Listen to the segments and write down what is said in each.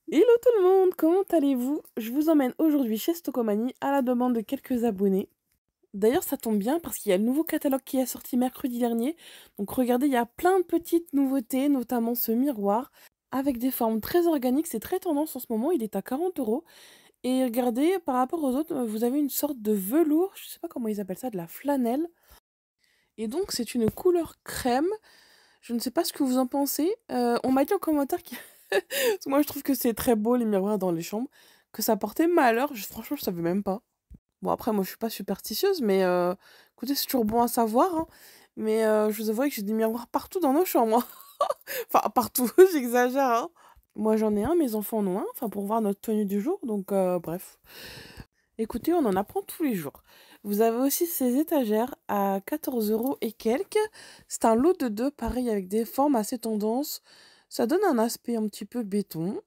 Hello tout le monde, comment allez-vous? Je vous emmène aujourd'hui chez Stocomanie à la demande de quelques abonnés. D'ailleurs, ça tombe bien parce qu'il y a le nouveau catalogue qui est sorti mercredi dernier. Donc regardez, il y a plein de petites nouveautés, notamment ce miroir avec des formes très organiques. C'est très tendance en ce moment, il est à 40 €. Et regardez, par rapport aux autres, vous avez une sorte de velours, je sais pas comment ils appellent ça, de la flanelle. Et donc c'est une couleur crème. Je ne sais pas ce que vous en pensez. On m'a dit en commentaire parce que moi, je trouve que c'est très beau les miroirs dans les chambres, que ça portait malheur. Franchement, je savais même pas. Bon, après, moi, je suis pas superstitieuse, mais écoutez, c'est toujours bon à savoir, hein. Mais je vous avouerai que j'ai des miroirs partout dans nos chambres, hein. Enfin, partout, j'exagère, hein. Moi, j'en ai un, mes enfants en ont un, enfin, pour voir notre tenue du jour, donc bref. Écoutez, on en apprend tous les jours. Vous avez aussi ces étagères à 14 € et quelques. C'est un lot de deux, pareil, avec des formes assez tendances. Ça donne un aspect un petit peu béton.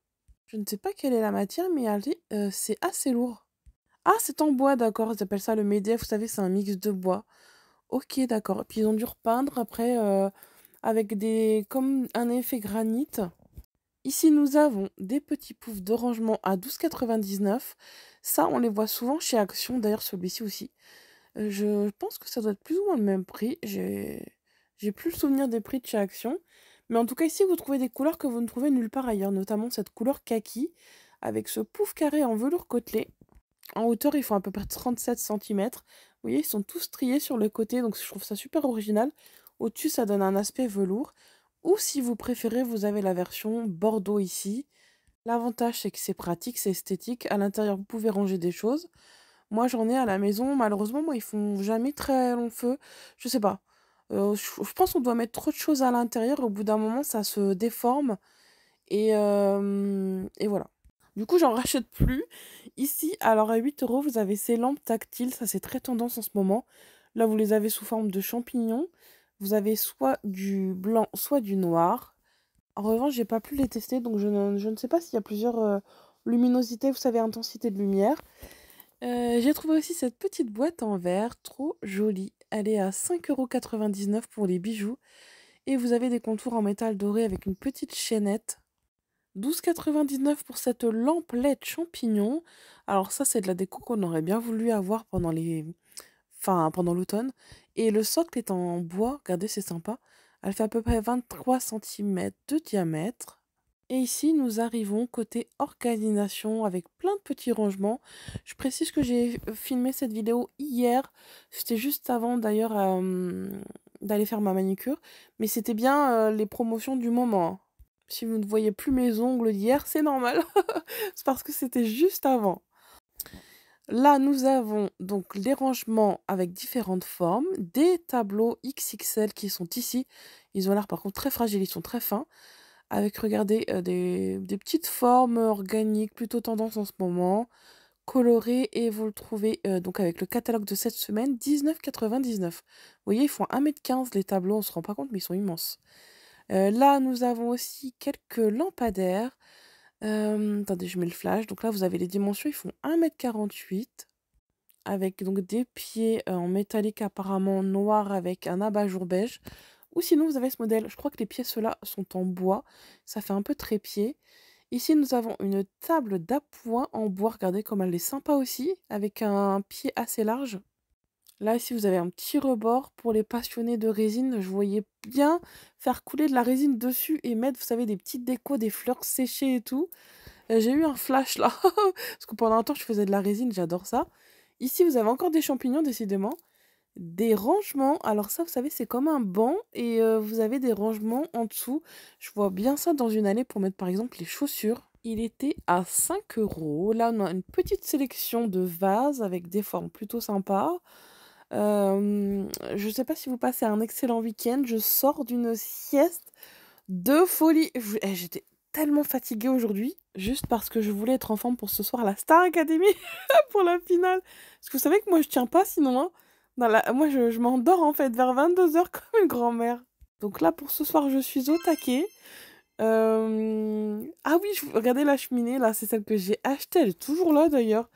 Je ne sais pas quelle est la matière, mais c'est assez lourd. Ah, c'est en bois, d'accord. Ils appellent ça le MEDEF, vous savez, c'est un mix de bois. Ok, d'accord. Puis ils ont dû repeindre après avec comme un effet granit. Ici, nous avons des petits poufs de rangement à 12,99 €. Ça, on les voit souvent chez Action, d'ailleurs celui-ci aussi. Je pense que ça doit être plus ou moins le même prix. J'ai plus le souvenir des prix de chez Action. Mais en tout cas, ici, vous trouvez des couleurs que vous ne trouvez nulle part ailleurs, notamment cette couleur kaki, avec ce pouf carré en velours côtelé. En hauteur, ils font à peu près 37 centimètres. Vous voyez, ils sont tous triés sur le côté, donc je trouve ça super original. Au-dessus, ça donne un aspect velours. Ou si vous préférez, vous avez la version Bordeaux ici. L'avantage, c'est que c'est pratique, c'est esthétique. À l'intérieur, vous pouvez ranger des choses. Moi, j'en ai à la maison. Malheureusement, moi, ils font jamais très long feu. Je sais pas. Je pense qu'on doit mettre trop de choses à l'intérieur. Au bout d'un moment, ça se déforme. Et voilà. Du coup, j'en rachète plus. Ici, alors à 8 €, vous avez ces lampes tactiles. Ça, c'est très tendance en ce moment. Là, vous les avez sous forme de champignons. Vous avez soit du blanc, soit du noir. En revanche, j'ai pas pu les tester, donc je ne sais pas s'il y a plusieurs luminosités, vous savez, intensité de lumière. J'ai trouvé aussi cette petite boîte en verre, trop jolie. Elle est à 5,99 € pour les bijoux. Et vous avez des contours en métal doré avec une petite chaînette. 12,99 € pour cette lampe LED champignon. Alors ça, c'est de la déco qu'on aurait bien voulu avoir pendant l'automne. Et le socle est en bois, regardez, c'est sympa. Elle fait à peu près 23 centimètres de diamètre. Et ici, nous arrivons côté organisation avec plein de petits rangements. Je précise que j'ai filmé cette vidéo hier. C'était juste avant d'ailleurs d'aller faire ma manicure. Mais c'était bien les promotions du moment, hein. Si vous ne voyez plus mes ongles d'hier, c'est normal. C'est parce que c'était juste avant. Là, nous avons donc les rangements avec différentes formes, des tableaux XXL qui sont ici. Ils ont l'air par contre très fragiles, ils sont très fins. Avec, regardez, des petites formes organiques, plutôt tendance en ce moment, colorées. Et vous le trouvez donc avec le catalogue de cette semaine, 19,99 €. Vous voyez, ils font 1,15 m les tableaux, on se rend pas compte, mais ils sont immenses. Là, nous avons aussi quelques lampadaires. Attendez, je mets le flash. Donc là, vous avez les dimensions, ils font 1,48 m avec donc des pieds en métallique apparemment noir avec un abat-jour beige. Ou sinon, vous avez ce modèle. Je crois que les pieds, ceux-là, sont en bois. Ça fait un peu trépied. Ici, nous avons une table d'appoint en bois. Regardez comme elle est sympa aussi, avec un pied assez large. Là, ici, vous avez un petit rebord pour les passionnés de résine. Je voyais bien faire couler de la résine dessus et mettre, vous savez, des petites décos, des fleurs séchées et tout. J'ai eu un flash là, parce que pendant un temps, je faisais de la résine, j'adore ça. Ici, vous avez encore des champignons, décidément. Des rangements. Alors ça, vous savez, c'est comme un banc et vous avez des rangements en dessous. Je vois bien ça dans une allée pour mettre, par exemple, les chaussures. Il était à 5 €. Là, on a une petite sélection de vases avec des formes plutôt sympas. Je sais pas si vous passez un excellent week-end. Je sors d'une sieste de folie. J'étais tellement fatiguée aujourd'hui, juste parce que je voulais être en forme pour ce soir à la Star Academy pour la finale. Parce que vous savez que moi je tiens pas sinon, hein. Moi je m'endors en fait vers 22 h comme une grand-mère. Donc là pour ce soir je suis au taquet. Ah oui, regardez la cheminée là, c'est celle que j'ai achetée, elle est toujours là d'ailleurs.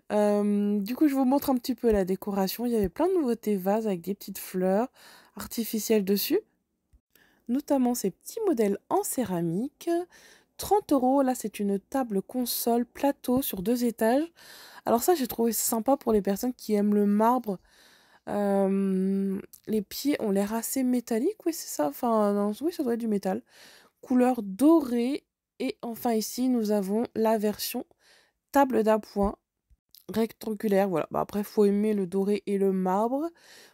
Du coup, je vous montre un petit peu la décoration. Il y avait plein de nouveautés vases avec des petites fleurs artificielles dessus, notamment ces petits modèles en céramique, 30 euros. Là, c'est une table console plateau sur 2 étages. Alors ça, j'ai trouvé ça sympa pour les personnes qui aiment le marbre. Les pieds ont l'air assez métalliques, oui, c'est ça. Enfin, non, oui, ça doit être du métal. Couleur dorée. Et enfin, ici, nous avons la version table d'appoint rectangulaire. Voilà. Bah, après, il faut aimer le doré et le marbre.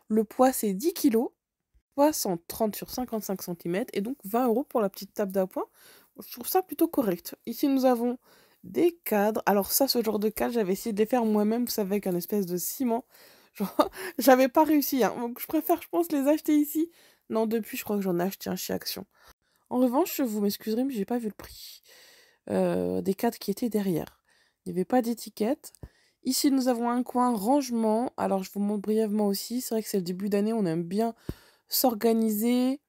Le poids, c'est 10 kilos. 130 sur 55 centimètres et donc 20 euros pour la petite table d'appoint. Je trouve ça plutôt correct. Ici, nous avons des cadres. Alors ça, ce genre de cadre, j'avais essayé de les faire moi-même, vous savez, avec un espèce de ciment. Genre, j'avais pas réussi, hein. Donc je préfère, je pense, les acheter ici. Non, depuis, je crois que j'en ai acheté un chez Action. En revanche, vous m'excuserez, mais j'ai pas vu le prix des cadres qui étaient derrière. Il n'y avait pas d'étiquette. Ici, nous avons un coin rangement. Alors, je vous montre brièvement aussi. C'est vrai que c'est le début d'année, on aime bien s'organiser.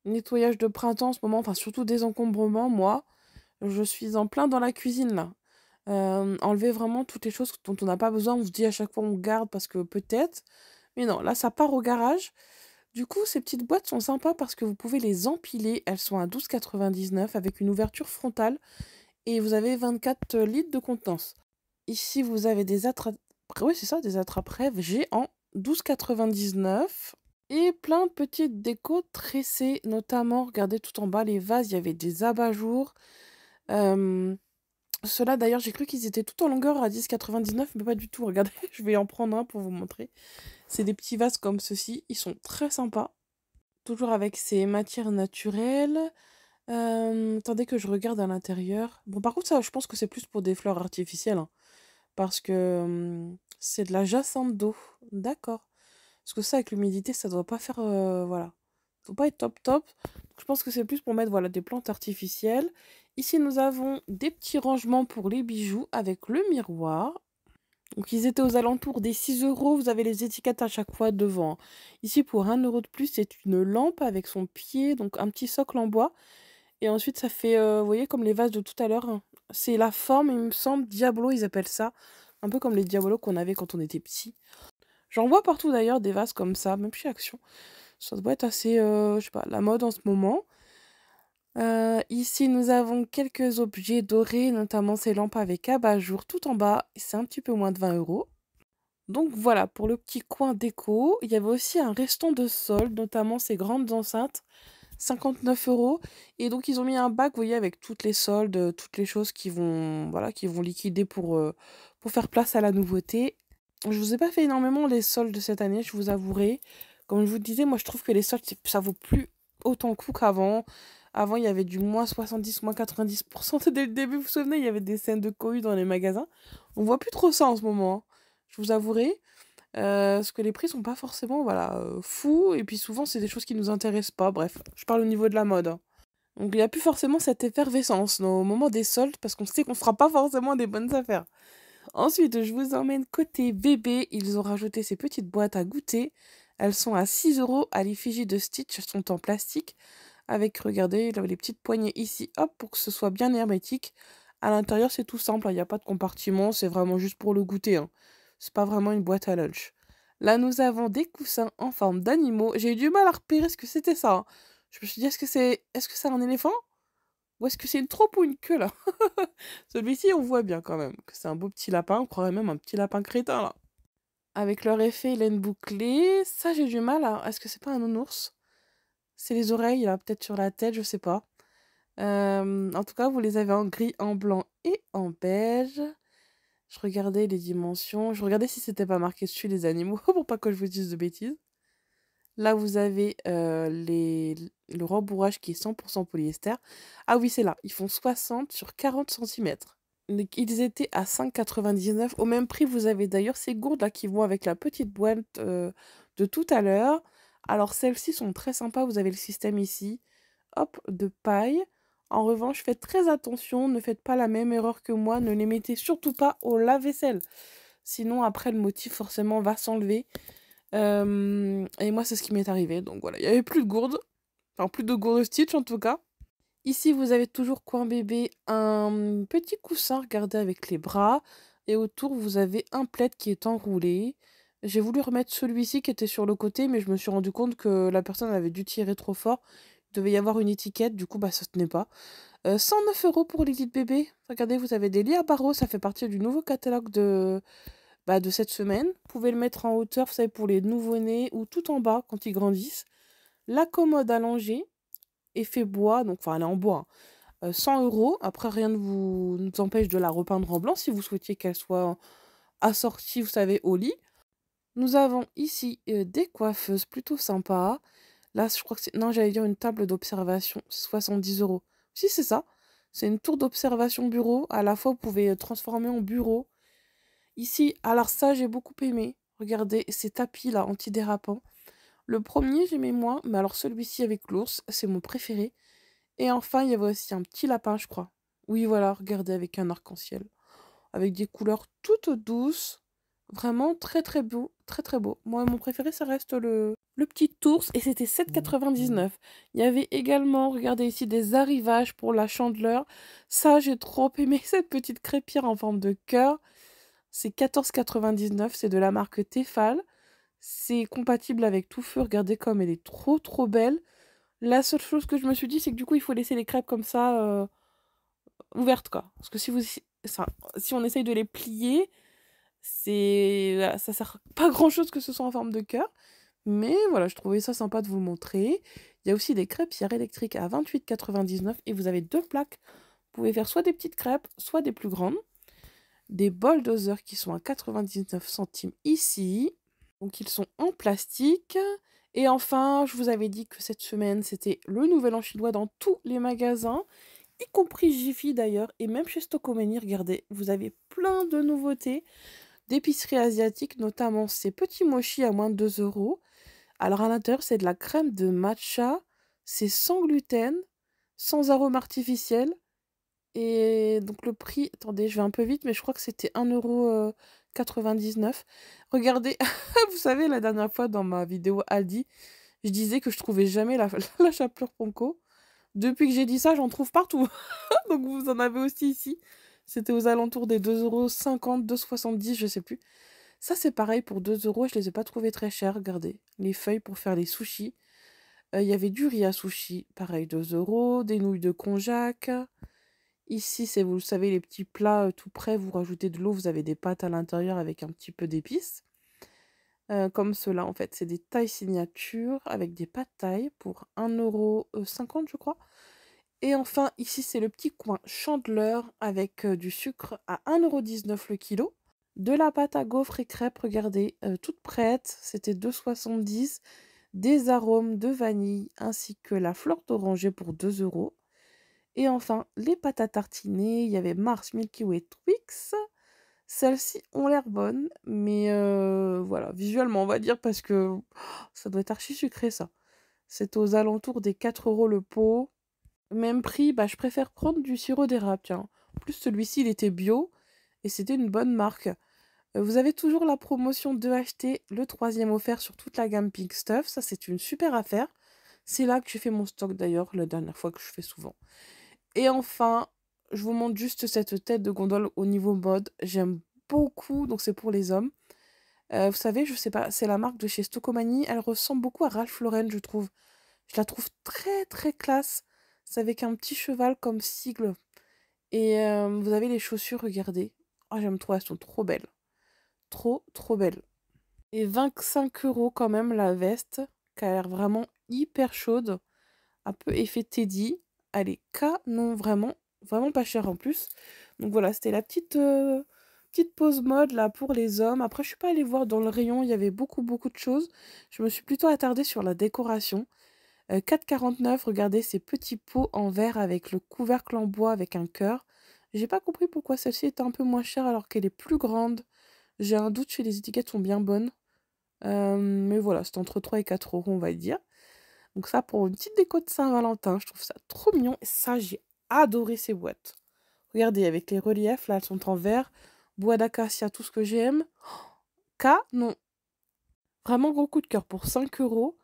Nettoyage de printemps en ce moment, enfin surtout désencombrement, moi, je suis en plein dans la cuisine là. Enlever vraiment toutes les choses dont on n'a pas besoin, on se dit à chaque fois on garde parce que peut-être. Mais non, là ça part au garage. Du coup, ces petites boîtes sont sympas parce que vous pouvez les empiler. Elles sont à 12,99 avec une ouverture frontale et vous avez 24 litres de contenance. Ici, vous avez des attrape... Oui, c'est ça, des attrape-rêves géants, 12,99. Et plein de petites décos tressées, notamment, regardez tout en bas, les vases, il y avait des abat-jours. Ceux-là, d'ailleurs, j'ai cru qu'ils étaient tout en longueur à 10,99, mais pas du tout. Regardez, je vais en prendre un pour vous montrer. C'est des petits vases comme ceux-ci, ils sont très sympas. Toujours avec ces matières naturelles. Attendez que je regarde à l'intérieur. Bon, par contre, ça, je pense que c'est plus pour des fleurs artificielles, hein, parce que c'est de la jacinthe d'eau. D'accord. Parce que ça, avec l'humidité, ça doit pas faire... voilà. Ça doit pas être top top. Donc, je pense que c'est plus pour mettre voilà, des plantes artificielles. Ici, nous avons des petits rangements pour les bijoux avec le miroir. Donc, ils étaient aux alentours des 6 euros. Vous avez les étiquettes à chaque fois devant. Ici, pour 1 euro de plus, c'est une lampe avec son pied, donc un petit socle en bois. Et ensuite, ça fait, vous voyez, comme les vases de tout à l'heure, hein. C'est la forme, il me semble, Diablo, ils appellent ça. Un peu comme les diabolos qu'on avait quand on était petit. J'en vois partout d'ailleurs des vases comme ça, même chez Action. Ça doit être assez, je sais pas, la mode en ce moment. Ici, nous avons quelques objets dorés, notamment ces lampes avec abat-jour tout en bas. C'est un petit peu moins de 20 euros. Donc voilà, pour le petit coin déco, il y avait aussi un restant de solde, notamment ces grandes enceintes, 59 euros. Et donc, ils ont mis un bac, vous voyez, avec toutes les soldes, toutes les choses qui vont, voilà, qui vont liquider pour faire place à la nouveauté. Je vous ai pas fait énormément les soldes de cette année, je vous avouerai. Comme je vous disais, moi je trouve que les soldes, ça vaut plus autant le coup qu'avant. Avant, il y avait du moins 70, moins 90% dès le début. Vous vous souvenez, il y avait des scènes de cohue dans les magasins. On voit plus trop ça en ce moment, hein. Je vous avouerai. Parce que les prix sont pas forcément voilà, fous. Et puis souvent, c'est des choses qui nous intéressent pas. Bref, je parle au niveau de la mode, hein. Donc il n'y a plus forcément cette effervescence au moment des soldes parce qu'on sait qu'on fera pas forcément des bonnes affaires. Ensuite, je vous emmène côté bébé. Ils ont rajouté ces petites boîtes à goûter. Elles sont à 6 euros à l'effigie de Stitch. Elles sont en plastique. Avec, regardez, là, les petites poignées ici, hop, pour que ce soit bien hermétique. À l'intérieur, c'est tout simple, il n'y a pas de compartiment. C'est vraiment juste pour le goûter, hein. C'est pas vraiment une boîte à lunch. Là, nous avons des coussins en forme d'animaux. J'ai eu du mal à repérer ce que c'était ça, hein. Je me suis dit, est-ce que c'est un éléphant? Ou est-ce que c'est une trompe ou une queue, là? Celui-ci, on voit bien quand même que c'est un beau petit lapin. On croirait même un petit lapin crétin, là. Avec leur effet laine bouclée. Ça, j'ai du mal à... Est-ce que c'est pas un nounours? C'est les oreilles, là, peut-être sur la tête, je sais pas. En tout cas, vous les avez en gris, en blanc et en beige. Je regardais les dimensions. Je regardais si c'était pas marqué dessus les animaux, pour pas que je vous dise de bêtises. Là, vous avez le rembourrage qui est 100% polyester. Ah oui, c'est là. Ils font 60 sur 40 centimètres. Ils étaient à 5,99. Au même prix, vous avez d'ailleurs ces gourdes là qui vont avec la petite boîte de tout à l'heure. Alors, celles-ci sont très sympas. Vous avez le système ici. Hop, de paille. En revanche, faites très attention. Ne faites pas la même erreur que moi. Ne les mettez surtout pas au lave-vaisselle. Sinon, après, le motif forcément va s'enlever. Et moi, c'est ce qui m'est arrivé. Donc voilà, il n'y avait plus de gourde. Enfin, plus de gourde Stitch en tout cas. Ici, vous avez toujours coin bébé un petit coussin, regardez, avec les bras. Et autour, vous avez un plaid qui est enroulé. J'ai voulu remettre celui-ci qui était sur le côté, mais je me suis rendu compte que la personne avait dû tirer trop fort. Il devait y avoir une étiquette, du coup, bah, ça tenait pas. 109 € pour les lits de bébé. Regardez, vous avez des lits à barreaux, ça fait partie du nouveau catalogue de cette semaine. Vous pouvez le mettre en hauteur, vous savez, pour les nouveau-nés ou tout en bas quand ils grandissent. La commode allongée, effet bois, donc enfin elle est en bois, hein. 100 €. Après, rien ne nous empêche de la repeindre en blanc si vous souhaitiez qu'elle soit assortie, vous savez, au lit. Nous avons ici des coiffeuses plutôt sympas. Là, je crois que c'est... Non, j'allais dire une table d'observation, 70 €. Si, c'est ça. C'est une tour d'observation bureau. À la fois, vous pouvez transformer en bureau. Ici, alors ça, j'ai beaucoup aimé. Regardez ces tapis là, antidérapants. Le premier, j'aimais moins, mais alors celui-ci avec l'ours, c'est mon préféré. Et enfin, il y avait aussi un petit lapin, je crois. Oui, voilà, regardez, avec un arc-en-ciel. Avec des couleurs toutes douces. Vraiment très très beau, très très beau. Moi, mon préféré, ça reste le petit ours et c'était 7,99 €. Il y avait également, regardez ici, des arrivages pour la chandeleur. Ça, j'ai trop aimé cette petite crêpière en forme de cœur. C'est 14,99 €, c'est de la marque Tefal. C'est compatible avec tout feu. Regardez comme elle est trop trop belle. La seule chose que je me suis dit, c'est que du coup, il faut laisser les crêpes comme ça ouvertes, quoi. Parce que si on essaye de les plier, voilà, ça sert pas à grand chose que ce soit en forme de cœur. Mais voilà, je trouvais ça sympa de vous le montrer. Il y a aussi des crêpières électriques à 28,99 € et vous avez deux plaques. Vous pouvez faire soit des petites crêpes, soit des plus grandes. Des bols doseurs qui sont à 99 centimes ici. Donc ils sont en plastique. Et enfin, je vous avais dit que cette semaine, c'était le nouvel an chinois dans tous les magasins, y compris Jiffy d'ailleurs, et même chez Stocomanie, regardez, vous avez plein de nouveautés d'épicerie asiatique, notamment ces petits mochis à moins de 2 €. Alors à l'intérieur, c'est de la crème de matcha, c'est sans gluten, sans arôme artificiel. Et donc le prix, attendez, je vais un peu vite, mais je crois que c'était 1,99 €. Regardez, vous savez, la dernière fois dans ma vidéo Aldi, je disais que je trouvais jamais la, la chapelure Ponko. Depuis que j'ai dit ça, j'en trouve partout. Donc vous en avez aussi ici. C'était aux alentours des 2,50 €, 2,70 €, je sais plus. Ça, c'est pareil pour 2 €. Je les ai pas trouvés très chers. Regardez, les feuilles pour faire les sushis. Il y avait du riz à sushi, pareil, 2 €. Des nouilles de konjac. Ici, c'est, vous le savez, les petits plats tout prêts. Vous rajoutez de l'eau, vous avez des pâtes à l'intérieur avec un petit peu d'épices. Comme ceux-là, en fait. C'est des tailles signature avec des pâtes taille pour 1,50 €, je crois. Et enfin, ici, c'est le petit coin chandeleur avec du sucre à 1,19 € le kilo. De la pâte à gaufres et crêpes, regardez, toute prête, c'était 2,70 €. Des arômes de vanille ainsi que la fleur d'oranger pour 2 €. Et enfin, les pâtes à tartiner, il y avait Mars, Milky Way, Twix. Celles-ci ont l'air bonnes, mais voilà, visuellement, on va dire, parce que ça doit être archi sucré, ça. C'est aux alentours des 4 € le pot. Même prix, bah, je préfère prendre du sirop d'érable, tiens. En plus, celui-ci, il était bio et c'était une bonne marque. Vous avez toujours la promotion de acheter le troisième offert sur toute la gamme Pink Stuff. Ça, c'est une super affaire. C'est là que j'ai fait mon stock, d'ailleurs, la dernière fois que je fais souvent. Et enfin, je vous montre juste cette tête de gondole au niveau mode. J'aime beaucoup, donc c'est pour les hommes. Vous savez, je sais pas, c'est la marque de chez Stocomanie. Elle ressemble beaucoup à Ralph Lauren, je trouve. Je la trouve très très classe. C'est avec un petit cheval comme sigle. Et vous avez les chaussures, regardez. Ah, j'aime trop, elles sont trop belles. Trop trop belles. Et 25 € quand même la veste, qui a l'air vraiment hyper chaude. Un peu effet Teddy. Elle est canon, vraiment, vraiment pas chère en plus. Donc voilà, c'était la petite pause mode là pour les hommes. Après, je suis pas allée voir dans le rayon, il y avait beaucoup beaucoup de choses. Je me suis plutôt attardée sur la décoration. 4,49 €, regardez ces petits pots en verre avec le couvercle en bois avec un cœur. J'ai pas compris pourquoi celle-ci est un peu moins chère alors qu'elle est plus grande. J'ai un doute si les étiquettes sont bien bonnes. Mais voilà, c'est entre 3 et 4 € on va dire. Donc ça, pour une petite déco de Saint-Valentin, je trouve ça trop mignon. Et ça, j'ai adoré ces boîtes. Regardez, avec les reliefs, là, elles sont en verre. Bois d'acacia, tout ce que j'aime. Non. Vraiment gros coup de cœur pour 5 €.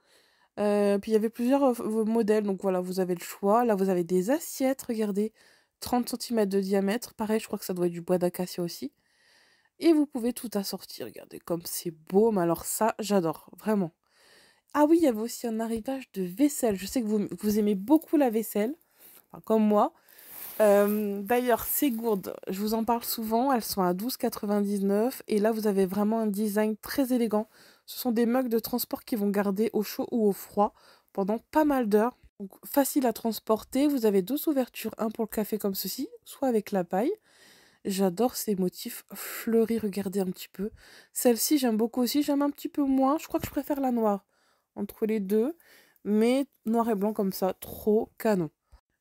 Puis il y avait plusieurs modèles, donc voilà, vous avez le choix. Là, vous avez des assiettes, regardez, 30 centimètres de diamètre. Pareil, je crois que ça doit être du bois d'acacia aussi. Et vous pouvez tout assortir, regardez, comme c'est beau. Mais alors ça, j'adore, vraiment. Ah oui, il y avait aussi un arrivage de vaisselle. Je sais que vous aimez beaucoup la vaisselle, enfin, comme moi. D'ailleurs, ces gourdes, je vous en parle souvent, elles sont à 12,99 et là, vous avez vraiment un design très élégant. Ce sont des mugs de transport qui vont garder au chaud ou au froid pendant pas mal d'heures. Donc, facile à transporter. Vous avez deux ouvertures, un pour le café comme ceci, soit avec la paille. J'adore ces motifs fleuris, regardez un petit peu. Celle-ci, j'aime beaucoup aussi, j'aime un petit peu moins. Je crois que je préfère la noire entre les deux, mais noir et blanc comme ça, trop canon.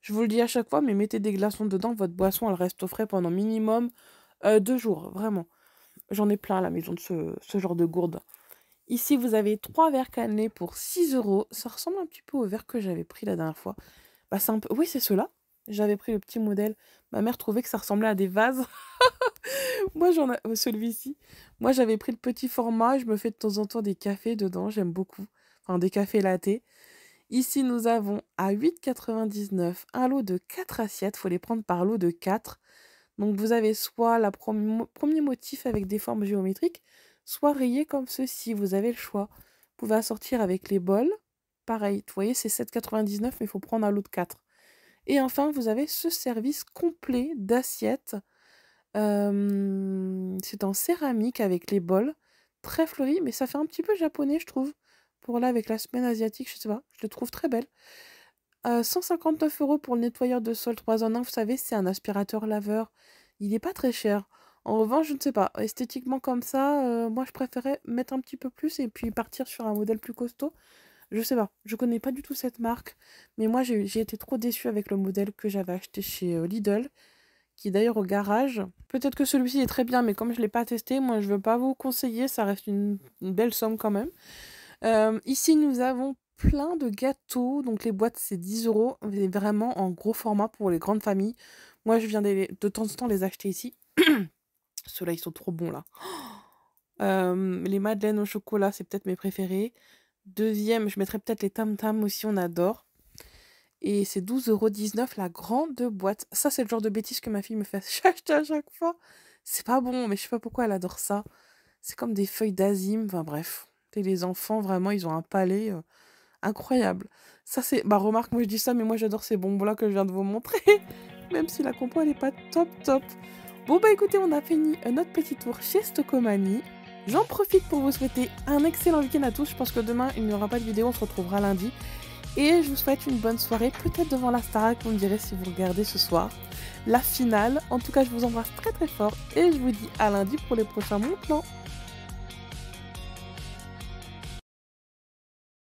Je vous le dis à chaque fois, mais mettez des glaçons dedans, votre boisson, elle reste au frais pendant minimum 2 jours, vraiment. J'en ai plein à la maison de ce genre de gourde. Ici, vous avez 3 verres cannelés pour 6 euros. Ça ressemble un petit peu au verre que j'avais pris la dernière fois. Bah, c'est un peu... Oui, c'est ceux-là. J'avais pris le petit modèle. Ma mère trouvait que ça ressemblait à des vases. Moi, j'en ai... Celui-ci. Moi, j'avais pris le petit format. Je me fais de temps en temps des cafés dedans. J'aime beaucoup. Enfin, des cafés latés. Ici, nous avons à 8,99 un lot de 4 assiettes. Il faut les prendre par lot de 4. Donc, vous avez soit le premier motif avec des formes géométriques, soit rayé comme ceci. Vous avez le choix. Vous pouvez assortir avec les bols. Pareil, vous voyez, c'est 7,99, mais il faut prendre un lot de 4. Et enfin, vous avez ce service complet d'assiettes. C'est en céramique avec les bols. Très fleuri, mais ça fait un petit peu japonais, je trouve. Pour là, avec la semaine asiatique, je sais pas, je le trouve très belle. 159 euros pour le nettoyeur de sol 3 en 1, vous savez, c'est un aspirateur laveur. Il n'est pas très cher. En revanche, je ne sais pas, esthétiquement comme ça, moi je préférais mettre un petit peu plus et puis partir sur un modèle plus costaud. Je sais pas, je connais pas du tout cette marque, mais moi j'ai été trop déçue avec le modèle que j'avais acheté chez Lidl, qui est d'ailleurs au garage. Peut-être que celui-ci est très bien, mais comme je ne l'ai pas testé, moi je veux pas vous conseiller, ça reste une belle somme quand même. Ici, nous avons plein de gâteaux. Donc, les boîtes, c'est 10 euros. Mais vraiment en gros format pour les grandes familles. Moi, je viens de temps en temps les acheter ici. Ceux-là, ils sont trop bons, là. Les madeleines au chocolat, c'est peut-être mes préférés. Deuxième, je mettrais peut-être les tam-tam aussi, on adore. Et c'est 12,19 € la grande boîte. Ça, c'est le genre de bêtises que ma fille me fait acheter à chaque fois. C'est pas bon, mais je sais pas pourquoi elle adore ça. C'est comme des feuilles d'azim. Enfin, bref. Et les enfants, vraiment, ils ont un palais incroyable. Ça, c'est... Bah, remarque, moi, je dis ça, mais moi, j'adore ces bonbons-là que je viens de vous montrer. Même si la compo, elle est pas top, top. Bon, bah, écoutez, on a fini notre petit tour chez Stocomanie. J'en profite pour vous souhaiter un excellent week-end à tous. Je pense que demain, il n'y aura pas de vidéo. On se retrouvera lundi. Et je vous souhaite une bonne soirée, peut-être devant la Starac, vous me direz si vous regardez ce soir la finale. En tout cas, je vous embrasse très très fort et je vous dis à lundi pour les prochains bons plans.